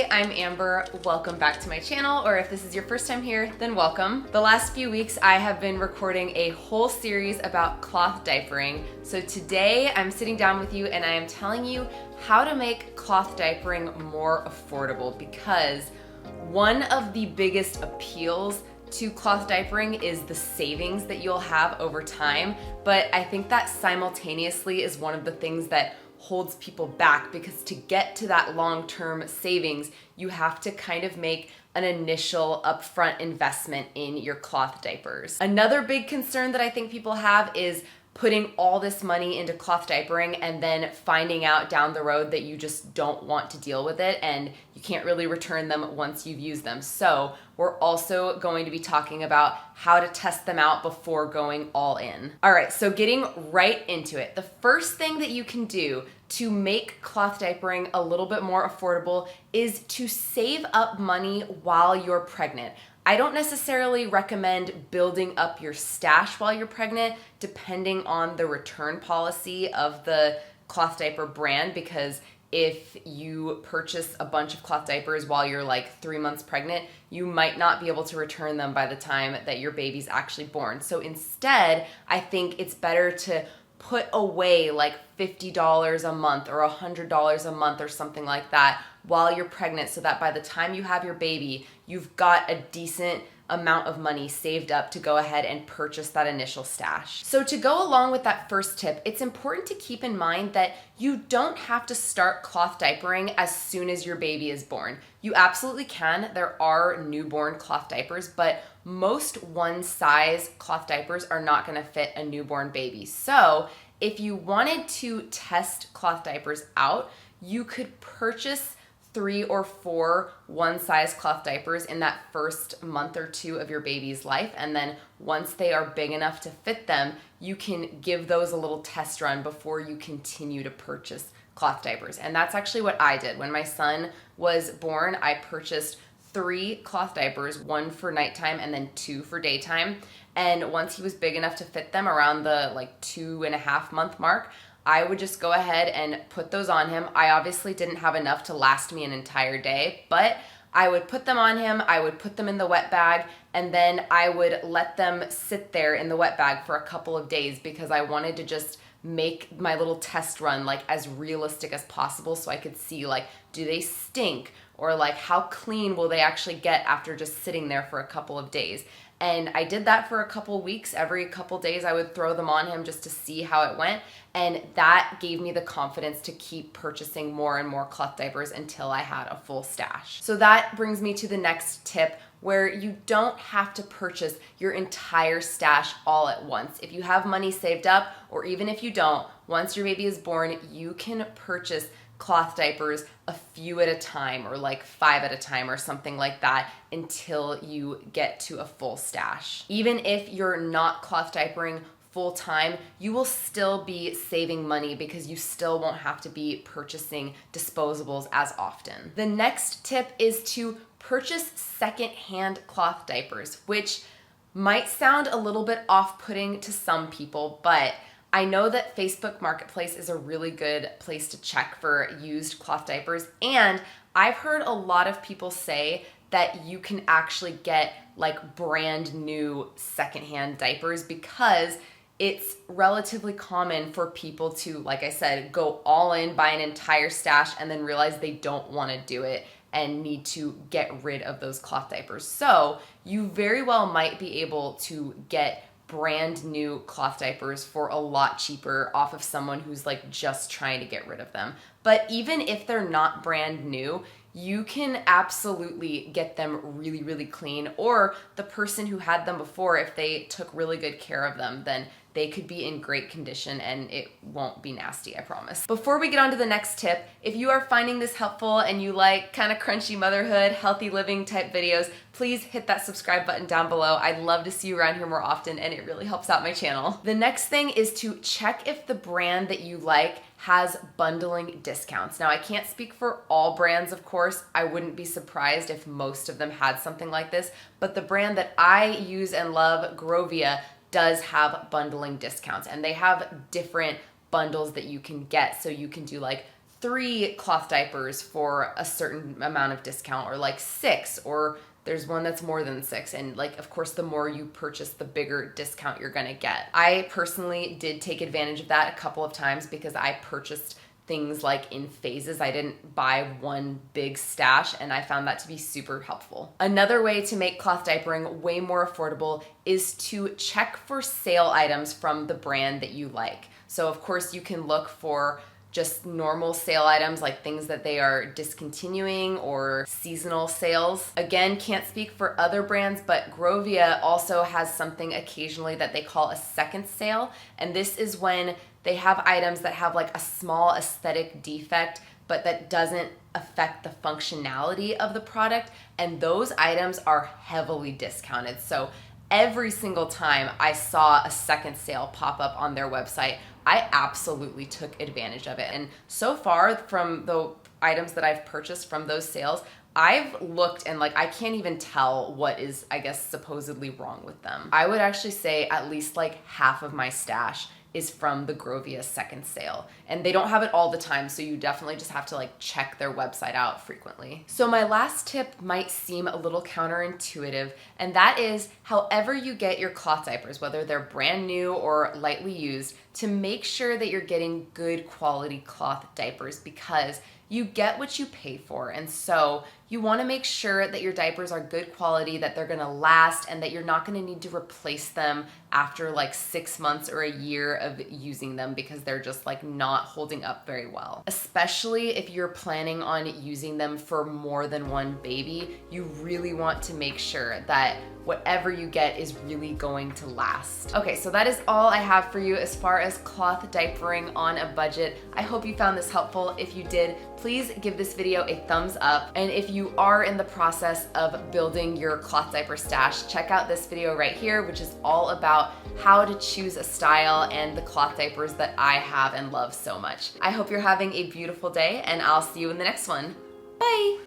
Hey, I'm Amber. Welcome back to my channel, or if this is your first time here, then welcome. The last few weeks, I have been recording a whole series about cloth diapering. So today, I'm sitting down with you and I am telling you how to make cloth diapering more affordable, because one of the biggest appeals to cloth diapering is the savings that you'll have over time, but I think that simultaneously is one of the things that holds people back, because to get to that long-term savings, you have to kind of make an initial upfront investment in your cloth diapers. Another big concern that I think people have is putting all this money into cloth diapering and then finding out down the road that you just don't want to deal with it and you can't really return them once you've used them. So we're also going to be talking about how to test them out before going all in. All right, so getting right into it. The first thing that you can do to make cloth diapering a little bit more affordable is to save up money while you're pregnant. I don't necessarily recommend building up your stash while you're pregnant, depending on the return policy of the cloth diaper brand, because if you purchase a bunch of cloth diapers while you're like 3 months pregnant, you might not be able to return them by the time that your baby's actually born. So instead, I think it's better to put away like $50 a month or $100 a month or something like that while you're pregnant, so that by the time you have your baby, you've got a decent amount of money saved up to go ahead and purchase that initial stash. So to go along with that first tip, it's important to keep in mind that you don't have to start cloth diapering as soon as your baby is born. You absolutely can. There are newborn cloth diapers, but most one size cloth diapers are not gonna fit a newborn baby. So if you wanted to test cloth diapers out, you could purchase 3 or 4 one size cloth diapers in that first month or 2 of your baby's life. And then once they are big enough to fit them, you can give those a little test run before you continue to purchase cloth diapers. And that's actually what I did. When my son was born, I purchased 3 cloth diapers, 1 for nighttime and then 2 for daytime. And once he was big enough to fit them around the 2.5 month mark, I would just go ahead and put those on him. I obviously didn't have enough to last me an entire day, but I would put them on him, I would put them in the wet bag, and then I would let them sit there in the wet bag for a couple of days, because I wanted to just make my little test run as realistic as possible, so I could see do they stink, or how clean will they actually get after just sitting there for a couple of days. And I did that for a couple weeks. Every couple days I would throw them on him just to see how it went. And that gave me the confidence to keep purchasing more and more cloth diapers until I had a full stash. So that brings me to the next tip, where you don't have to purchase your entire stash all at once. If you have money saved up, or even if you don't, once your baby is born, you can purchase cloth diapers a few at a time, or 5 at a time or something like that, until you get to a full stash. Even if you're not cloth diapering full time, you will still be saving money, because you still won't have to be purchasing disposables as often. The next tip is to purchase secondhand cloth diapers, which might sound a little bit off-putting to some people, but I know that Facebook Marketplace is a really good place to check for used cloth diapers, and I've heard a lot of people say that you can actually get brand new secondhand diapers, because it's relatively common for people to, like I said, go all in, buy an entire stash, and then realize they don't want to do it and need to get rid of those cloth diapers. So you very well might be able to get brand new cloth diapers for a lot cheaper off of someone who's just trying to get rid of them. But even if they're not brand new, you can absolutely get them really, really clean. Or the person who had them before, if they took really good care of them, then they could be in great condition and it won't be nasty, I promise. Before we get on to the next tip, if you are finding this helpful and you like kind of crunchy motherhood, healthy living type videos, please hit that subscribe button down below. I'd love to see you around here more often, and it really helps out my channel. The next thing is to check if the brand that you like has bundling discounts. Now, I can't speak for all brands, of course. I wouldn't be surprised if most of them had something like this, but the brand that I use and love, Grovia, does have bundling discounts, and they have different bundles that you can get. So you can do 3 cloth diapers for a certain amount of discount, or like 6, or there's one that's more than 6. And like, of course, the more you purchase, the bigger discount you're gonna get. I personally did take advantage of that a couple of times because I purchased things like in phases. I didn't buy one big stash, and I found that to be super helpful. Another way to make cloth diapering way more affordable is to check for sale items from the brand that you like. So of course you can look for just normal sale items, like things that they are discontinuing or seasonal sales. Again, can't speak for other brands, but Grovia also has something occasionally that they call a second sale. And this is when they have items that have like a small aesthetic defect, but that doesn't affect the functionality of the product. And those items are heavily discounted. So every single time I saw a second sale pop up on their website, I absolutely took advantage of it. And so far, from the items that I've purchased from those sales, I've looked and like I can't even tell what is, I guess, supposedly wrong with them. I would actually say at least like half of my stash is from the Grovia second sale. And they don't have it all the time, so you definitely just have to like check their website out frequently. So my last tip might seem a little counterintuitive, and that is however you get your cloth diapers, whether they're brand new or lightly used, to make sure that you're getting good quality cloth diapers, because you get what you pay for. And so you wanna make sure that your diapers are good quality, that they're gonna last, and that you're not gonna need to replace them after like 6 months or a year of using them because they're just like not holding up very well. Especially if you're planning on using them for more than one baby, you really want to make sure that whatever you get is really going to last. Okay, so that is all I have for you as far as cloth diapering on a budget. I hope you found this helpful. If you did, please give this video a thumbs up. And if you are in the process of building your cloth diaper stash, check out this video right here, which is all about how to choose a style and the cloth diapers that I have and love so much. I hope you're having a beautiful day, and I'll see you in the next one. Bye.